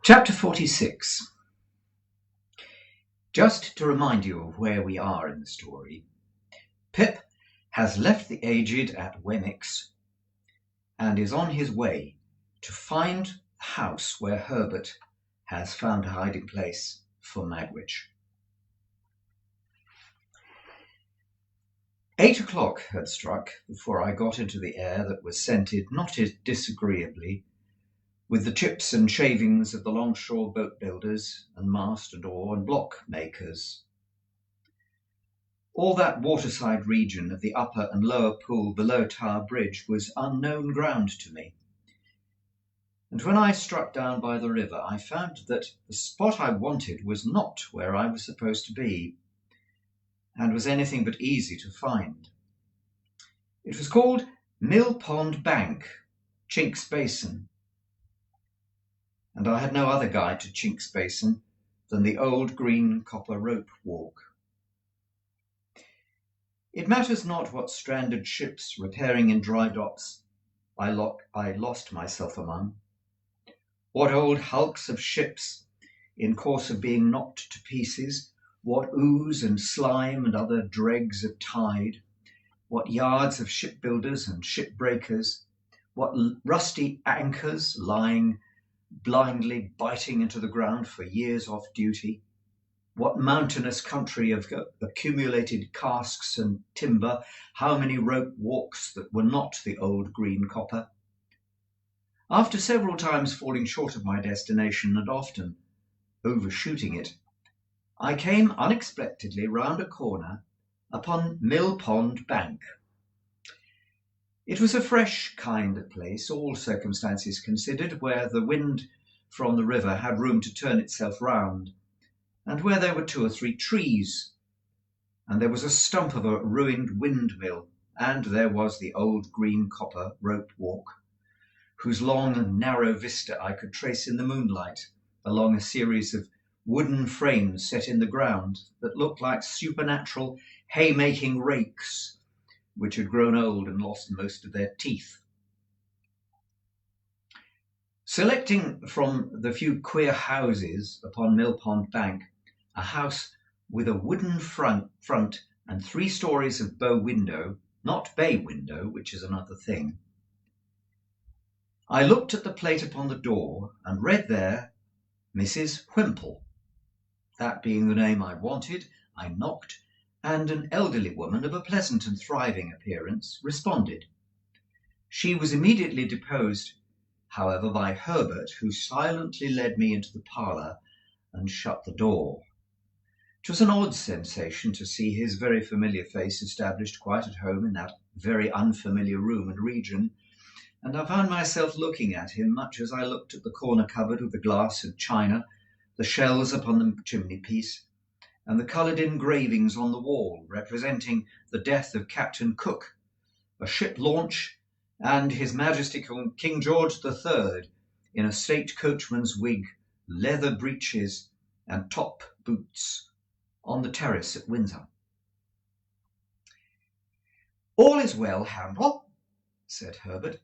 Chapter 46. Just to remind you of where we are in the story, Pip has left the aged at Wemmick's and is on his way to find the house where Herbert has found a hiding place for Magwitch. 8 o'clock had struck before I got into the air that was scented not disagreeably with the chips and shavings of the longshore boat builders and mast and oar and block makers. All that waterside region of the upper and lower pool below Tower Bridge was unknown ground to me. And when I struck down by the river, I found that the spot I wanted was not where I was supposed to be, and was anything but easy to find. It was called Mill Pond Bank, Chinks Basin, and I had no other guide to Chinks Basin than the old green copper rope walk. It matters not what stranded ships repairing in dry docks I lost myself among, what old hulks of ships in course of being knocked to pieces, what ooze and slime and other dregs of tide, what yards of shipbuilders and shipbreakers, what rusty anchors lying blindly biting into the ground for years off duty, what mountainous country of accumulated casks and timber, how many rope walks that were not the old green copper. After several times falling short of my destination and often overshooting it, I came unexpectedly round a corner upon Mill Pond Bank. It was a fresh kind of place, all circumstances considered, where the wind from the river had room to turn itself round, and where there were 2 or 3 trees, and there was a stump of a ruined windmill, and there was the old green copper rope walk, whose long and narrow vista I could trace in the moonlight along a series of wooden frames set in the ground that looked like supernatural haymaking rakes which had grown old and lost most of their teeth. Selecting from the few queer houses upon Mill Pond Bank a house with a wooden front and 3 stories of bow window, not bay window, which is another thing, I looked at the plate upon the door and read there, Mrs. Whimple. That being the name I wanted, I knocked, and an elderly woman of a pleasant and thriving appearance responded. She was immediately deposed, however, by Herbert, who silently led me into the parlour and shut the door. It was an odd sensation to see his very familiar face established quite at home in that very unfamiliar room and region, and I found myself looking at him much as I looked at the corner cupboard with the glass and china, the shells upon the chimney-piece, and the coloured engravings on the wall representing the death of Captain Cook, a ship launch, and His Majesty King George III in a state coachman's wig, leather breeches, and top boots on the terrace at Windsor. "All is well, Handel," said Herbert,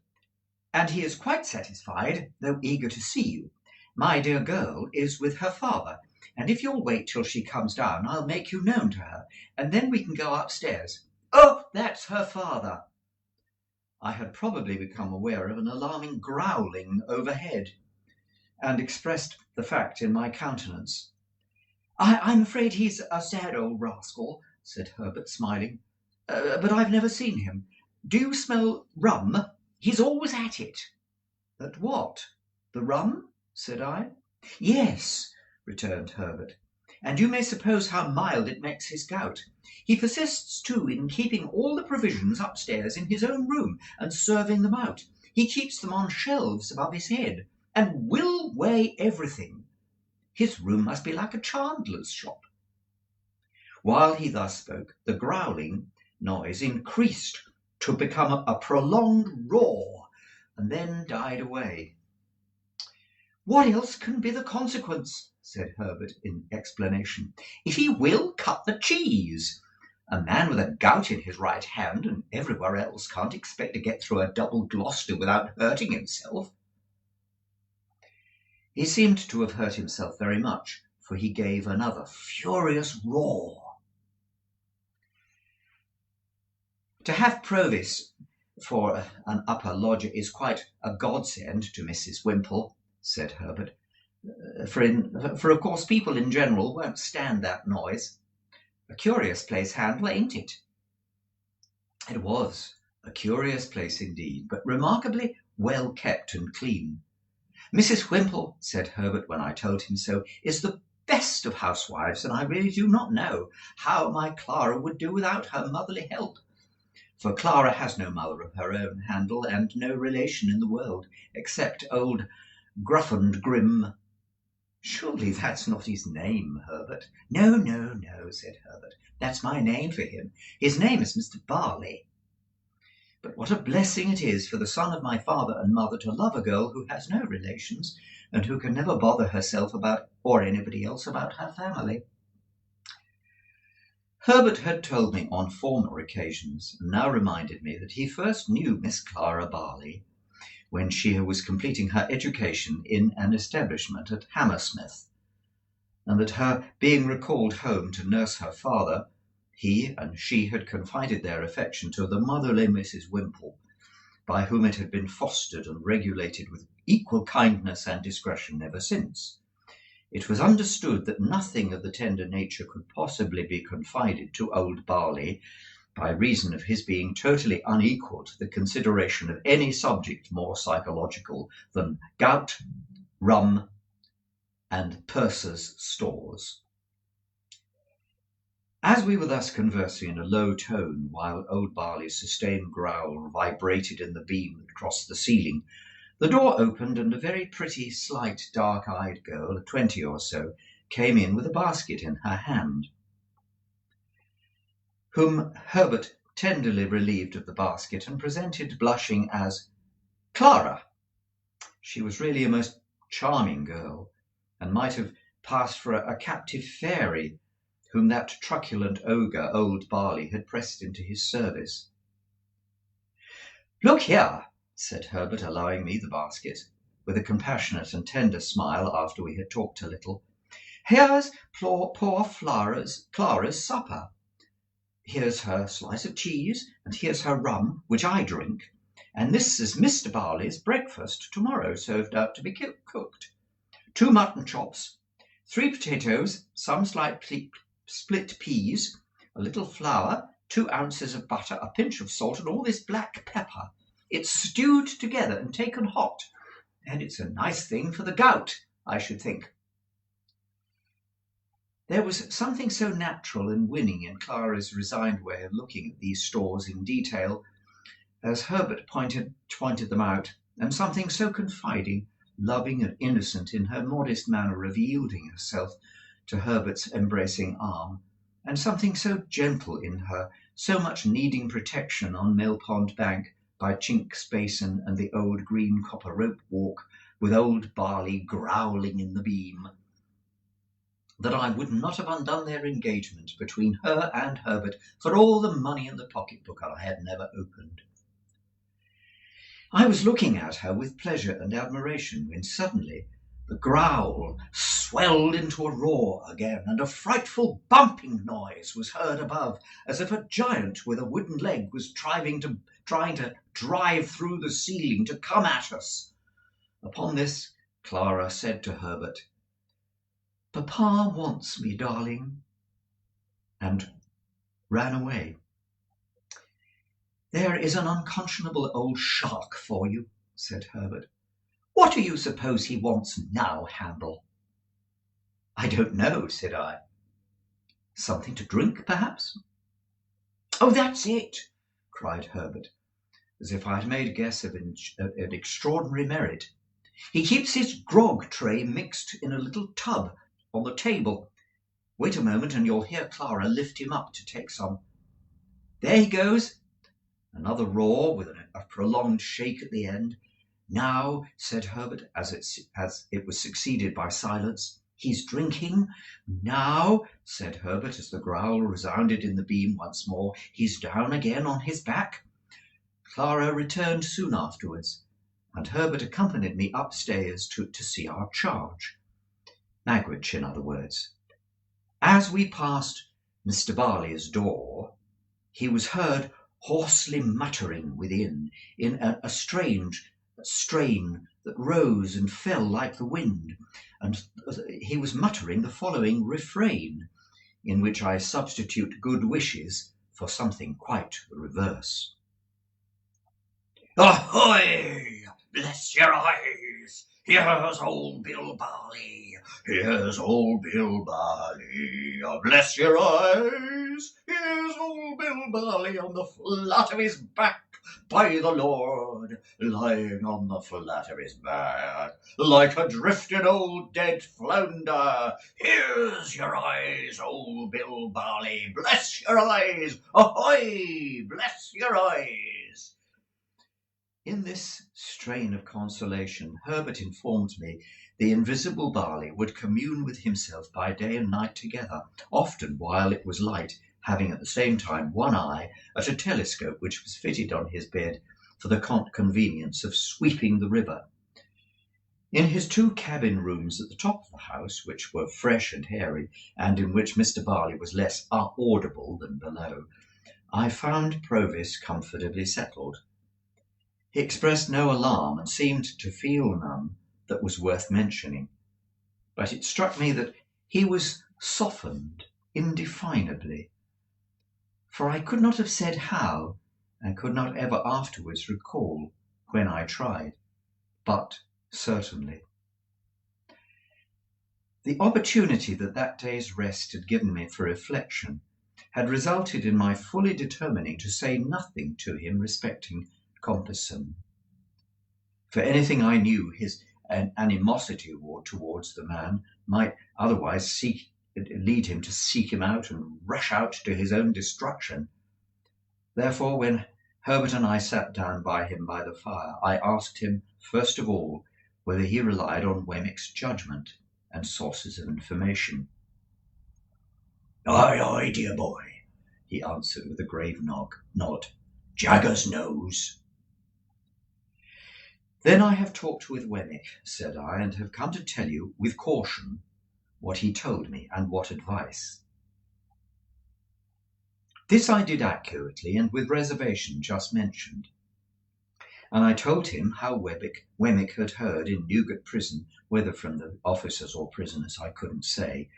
"and he is quite satisfied, though eager to see you. My dear girl is with her father, and if you'll wait till she comes down, I'll make you known to her, and then we can go upstairs." "Oh, that's her father." I had probably become aware of an alarming growling overhead, and expressed the fact in my countenance. I'm afraid he's a sad old rascal," said Herbert, smiling, "but I've never seen him. Do you smell rum? He's always at it." "At what? The rum?" said I. "Yes," returned Herbert, "and you may suppose how mild it makes his gout. He persists, too, in keeping all the provisions upstairs in his own room and serving them out. He keeps them on shelves above his head, and will weigh everything. His room must be like a chandler's shop." While he thus spoke, the growling noise increased to become a prolonged roar, and then died away. "What else can be the consequence?" said Herbert in explanation. "If he will cut the cheese, a man with a gout in his right hand and everywhere else can't expect to get through a double Gloucester without hurting himself." He seemed to have hurt himself very much, for he gave another furious roar. To have Provis for an upper lodger is quite a godsend to Mrs. Wimple, said Herbert, for of course people in general won't stand that noise. A curious place, Handel, ain't it? It was a curious place indeed, but remarkably well kept and clean. Mrs. Wimple, said Herbert when I told him so, is the best of housewives, and I really do not know how my Clara would do without her motherly help. For Clara has no mother of her own, Handel, and no relation in the world, except old Gruff and Grim. Surely that's not his name, Herbert. No, said Herbert. That's my name for him. His name is Mr. Barley. But what a blessing it is for the son of my father and mother to love a girl who has no relations, and who can never bother herself about, or anybody else about, her family. Herbert had told me on former occasions, and now reminded me that he first knew Miss Clara Barley when she was completing her education in an establishment at Hammersmith, and that her being recalled home to nurse her father, he and she had confided their affection to the motherly Mrs. Wimple, by whom it had been fostered and regulated with equal kindness and discretion ever since. It was understood that nothing of the tender nature could possibly be confided to old Barley, by reason of his being totally unequal to the consideration of any subject more psychological than gout, rum, and purser's stores. As we were thus conversing in a low tone, while old Barley's sustained growl vibrated in the beam that crossed the ceiling, the door opened, and a very pretty, slight, dark-eyed girl of 20 or so came in with a basket in her hand, whom Herbert tenderly relieved of the basket and presented blushing as Clara. She was really a most charming girl, and might have passed for a captive fairy whom that truculent ogre, old Barley, had pressed into his service. Look here, said Herbert, allowing me the basket, with a compassionate and tender smile after we had talked a little. Here's poor Clara's supper. Here's her slice of cheese, and here's her rum, which I drink, and this is Mr. Barley's breakfast tomorrow, served out to be cooked. 2 mutton chops, 3 potatoes, some slight split peas, a little flour, 2 ounces of butter, a pinch of salt, and all this black pepper. It's stewed together and taken hot, and it's a nice thing for the gout, I should think. There was something so natural and winning in Clara's resigned way of looking at these stores in detail, as Herbert pointed them out, and something so confiding, loving, and innocent in her modest manner of yielding herself to Herbert's embracing arm, and something so gentle in her, so much needing protection on Mill Pond Bank by Chink's Basin and the old green copper rope walk, with old Barley growling in the beam, that I would not have undone their engagement between her and Herbert for all the money in the pocketbook I had never opened. I was looking at her with pleasure and admiration when suddenly the growl swelled into a roar again, and a frightful bumping noise was heard above, as if a giant with a wooden leg was trying to drive through the ceiling to come at us. Upon this, Clara said to Herbert, Papa wants me, darling, and ran away. There is an unconscionable old shark for you, said Herbert. What do you suppose he wants now, Handel? I don't know, said I. Something to drink, perhaps? Oh, that's it, cried Herbert, as if I had made a guess of an extraordinary merit. He keeps his grog tray mixed in a little tub on the table. Wait a moment, and you'll hear Clara lift him up to take some. There he goes. Another roar with a prolonged shake at the end. Now, said Herbert, as it was succeeded by silence, he's drinking. Now, said Herbert, as the growl resounded in the beam once more, he's down again on his back. Clara returned soon afterwards, and Herbert accompanied me upstairs to see our charge. Magwitch, in other words. As we passed Mr. Barley's door, he was heard hoarsely muttering within, in a strange strain that rose and fell like the wind, and he was muttering the following refrain, in which I substitute good wishes for something quite the reverse. Ahoy! Bless your eyes! Here's old Bill Barley! Here's old Bill Barley! Bless your eyes! Here's old Bill Barley on the flat of his back, by the Lord, lying on the flat of his back, like a drifted old dead flounder. Here's your eyes, old Bill Barley! Bless your eyes! Ahoy! Bless your eyes! In this strain of consolation, Herbert informed me the invisible Barley would commune with himself by day and night together, often while it was light, having at the same time one eye at a telescope which was fitted on his bed for the convenience of sweeping the river. In his 2 cabin rooms at the top of the house, which were fresh and hairy, and in which Mr. Barley was less audible than below, I found Provis comfortably settled. He expressed no alarm and seemed to feel none that was worth mentioning, but it struck me that he was softened indefinably, for I could not have said how, and could not ever afterwards recall when I tried, but certainly. The opportunity that day's rest had given me for reflection had resulted in my fully determining to say nothing to him respecting Compeyson. For anything I knew, his animosity towards the man might otherwise lead him to seek him out and rush out to his own destruction. Therefore, when Herbert and I sat down by him by the fire, I asked him, first of all, whether he relied on Wemmick's judgment and sources of information. Aye, aye, dear boy, he answered with a grave nod. Jaggers knows. Then I have talked with Wemmick, said I, and have come to tell you, with caution, what he told me, and what advice. This I did accurately, and with reservation just mentioned. And I told him how Wemmick had heard in Newgate prison, whether from the officers or prisoners I couldn't say,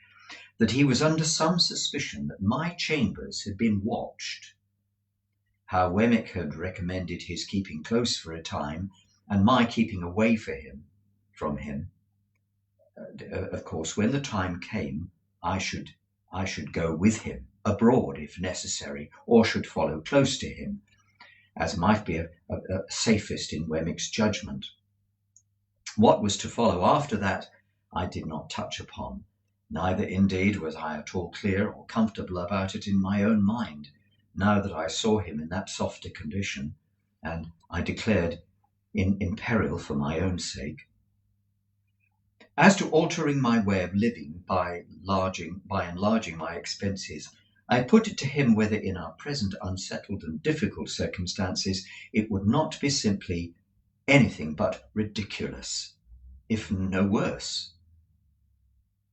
that he was under some suspicion that my chambers had been watched, how Wemmick had recommended his keeping close for a time, and my keeping away from him. Of course, when the time came, I should go with him abroad if necessary, or should follow close to him, as might be safest in Wemmick's judgment. What was to follow after that I did not touch upon, neither indeed was I at all clear or comfortable about it in my own mind, now that I saw him in that softer condition, and I declared in peril for my own sake. As to altering my way of living by enlarging my expenses, I put it to him whether in our present unsettled and difficult circumstances it would not be simply anything but ridiculous, if no worse.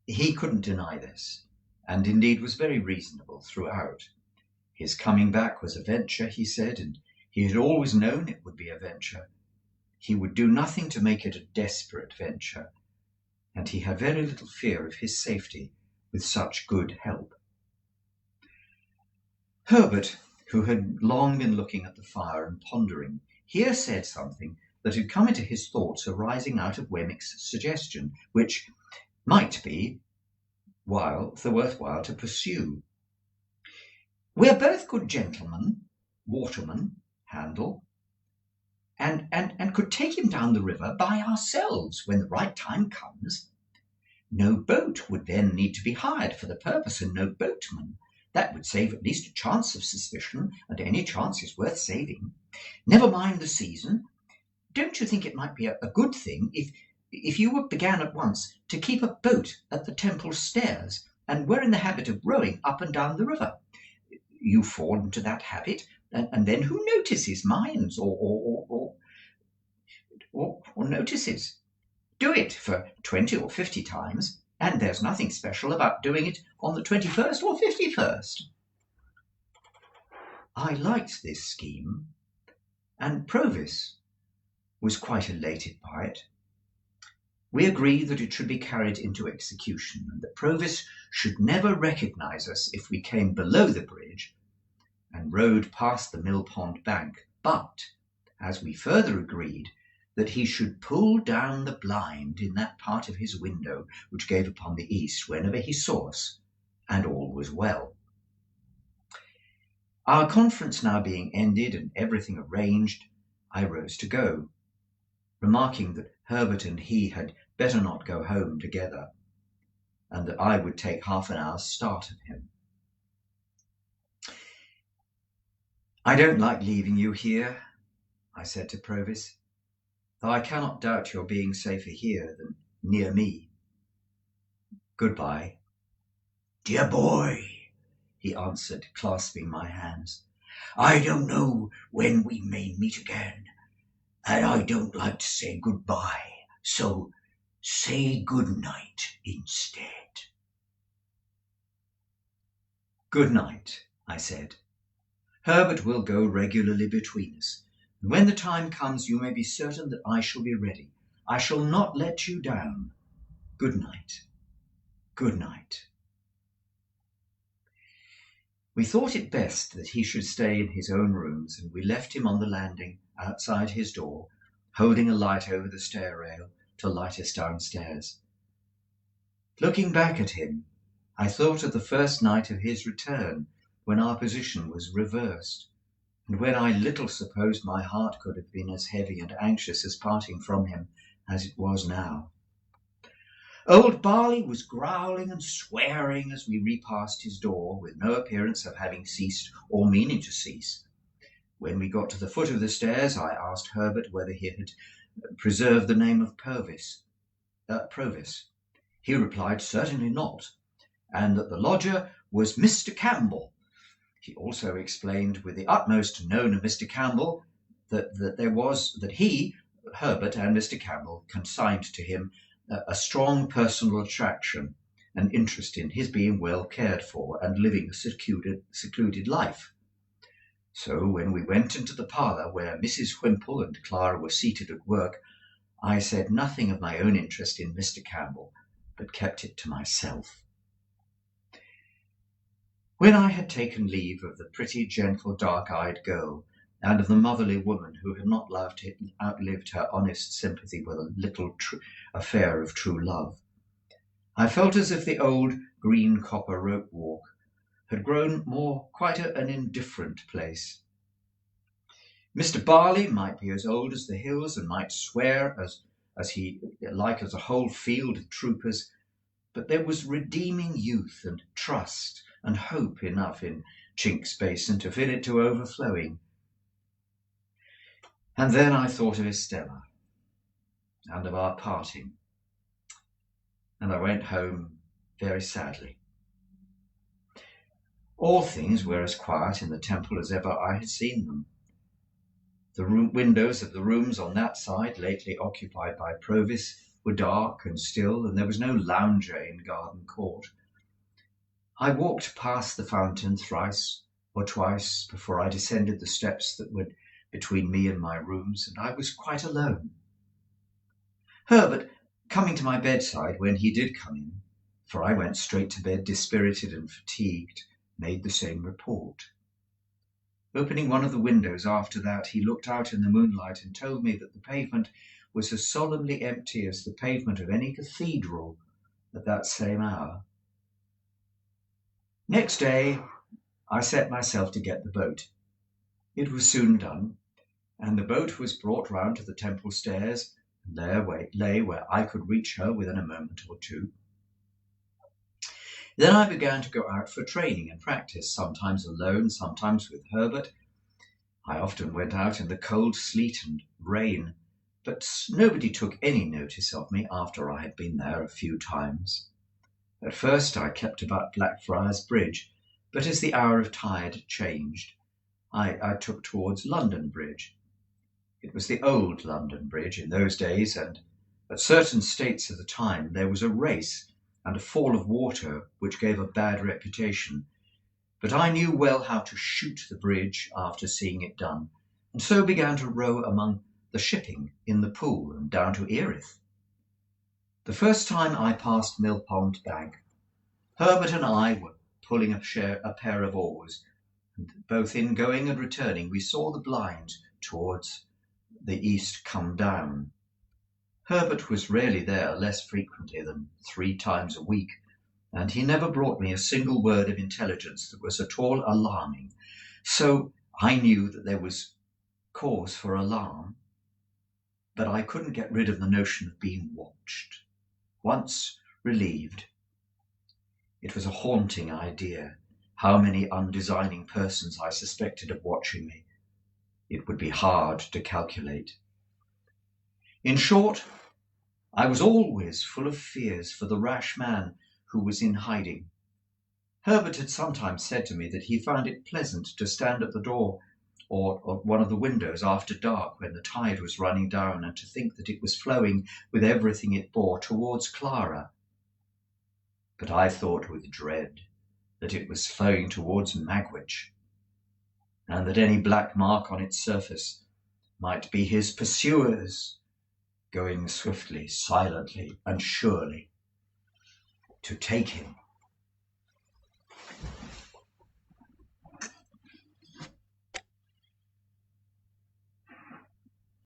He couldn't deny this, and indeed was very reasonable throughout. His coming back was a venture, he said, and he had always known it would be a venture. He would do nothing to make it a desperate venture, and he had very little fear of his safety with such good help. Herbert, who had long been looking at the fire and pondering, here said something that had come into his thoughts arising out of Wemmick's suggestion, which might be worthwhile to pursue. We're both good gentlemen, watermen, Handel, and could take him down the river by ourselves when the right time comes. No boat would then need to be hired for the purpose, and no boatman. That would save at least a chance of suspicion, and any chance is worth saving. Never mind the season. Don't you think it might be a good thing if you began at once to keep a boat at the Temple stairs, and were in the habit of rowing up and down the river? You fall into that habit, and then who notices mines or or notices. Do it for 20 or 50 times, and there's nothing special about doing it on the 21st or 51st. I liked this scheme, and Provis was quite elated by it. We agreed that it should be carried into execution, and that Provis should never recognise us if we came below the bridge and rowed past the mill pond bank, but, as we further agreed, that he should pull down the blind in that part of his window which gave upon the east whenever he saw us, and all was well. Our conference now being ended and everything arranged, I rose to go, remarking that Herbert and he had better not go home together, and that I would take half an hour's start of him. I don't like leaving you here, I said to Provis, though I cannot doubt your being safer here than near me. Goodbye. Dear boy, he answered, clasping my hands. I don't know when we may meet again, and I don't like to say goodbye, so say good night instead. Good night, I said. Herbert will go regularly between us, and when the time comes you may be certain that I shall be ready. I shall not let you down. Good night. Good night. We thought it best that he should stay in his own rooms, and we left him on the landing outside his door, holding a light over the stair rail to light us downstairs. Looking back at him, I thought of the first night of his return, when our position was reversed, and when I little supposed my heart could have been as heavy and anxious as parting from him as it was now. Old Barley was growling and swearing as we repassed his door, with no appearance of having ceased or meaning to cease. When we got to the foot of the stairs, I asked Herbert whether he had preserved the name of Provis. He replied certainly not, and that the lodger was Mr. Campbell. He also explained with the utmost known of Mr. Campbell that he, Herbert, and Mr. Campbell consigned to him a strong personal attraction, an interest in his being well cared for and living a secluded life. So when we went into the parlour where Mrs. Whymple and Clara were seated at work, I said nothing of my own interest in Mr. Campbell, but kept it to myself. When I had taken leave of the pretty, gentle, dark-eyed girl, and of the motherly woman who had not outlived her honest sympathy with a little affair of true love, I felt as if the old green copper rope walk had grown quite an indifferent place. Mr. Barley might be as old as the hills and might swear as he like as a whole field of troopers, but there was redeeming youth and trust and hope enough in Chink's Basin to fill it to overflowing. And then I thought of Estella, and of our parting, and I went home very sadly. All things were as quiet in the temple as ever I had seen them. The windows of the rooms on that side, lately occupied by Provis, were dark and still, and there was no lounger in Garden Court. I walked past the fountain thrice or twice before I descended the steps that were between me and my rooms, and I was quite alone. Herbert, coming to my bedside when he did come in, for I went straight to bed dispirited and fatigued, made the same report. Opening one of the windows after that, he looked out in the moonlight and told me that the pavement was as solemnly empty as the pavement of any cathedral at that same hour. Next day I set myself to get the boat. It was soon done, and the boat was brought round to the temple stairs, and there lay where I could reach her within a moment or two. Then I began to go out for training and practice, sometimes alone, sometimes with Herbert. I often went out in the cold sleet and rain, but nobody took any notice of me after I had been there a few times. At first I kept about Blackfriars Bridge, but as the hour of tide changed, I took towards London Bridge. It was the old London Bridge in those days, and at certain states of the time there was a race and a fall of water which gave a bad reputation. But I knew well how to shoot the bridge after seeing it done, and so began to row among the shipping in the Pool and down to Erith. The first time I passed Mill Pond Bank, Herbert and I were pulling a pair of oars, and both in going and returning we saw the blind towards the east come down. Herbert was rarely there, less frequently than 3 times a week, and he never brought me a single word of intelligence that was at all alarming. So I knew that there was cause for alarm, but I couldn't get rid of the notion of being watched. Once relieved, it was a haunting idea how many undesigning persons I suspected of watching me. It would be hard to calculate. In short, I was always full of fears for the rash man who was in hiding. Herbert had sometimes said to me that he found it pleasant to stand at the door or one of the windows after dark when the tide was running down, and to think that it was flowing with everything it bore towards Clara. But I thought with dread that it was flowing towards Magwitch, and that any black mark on its surface might be his pursuers, going swiftly, silently, and surely to take him.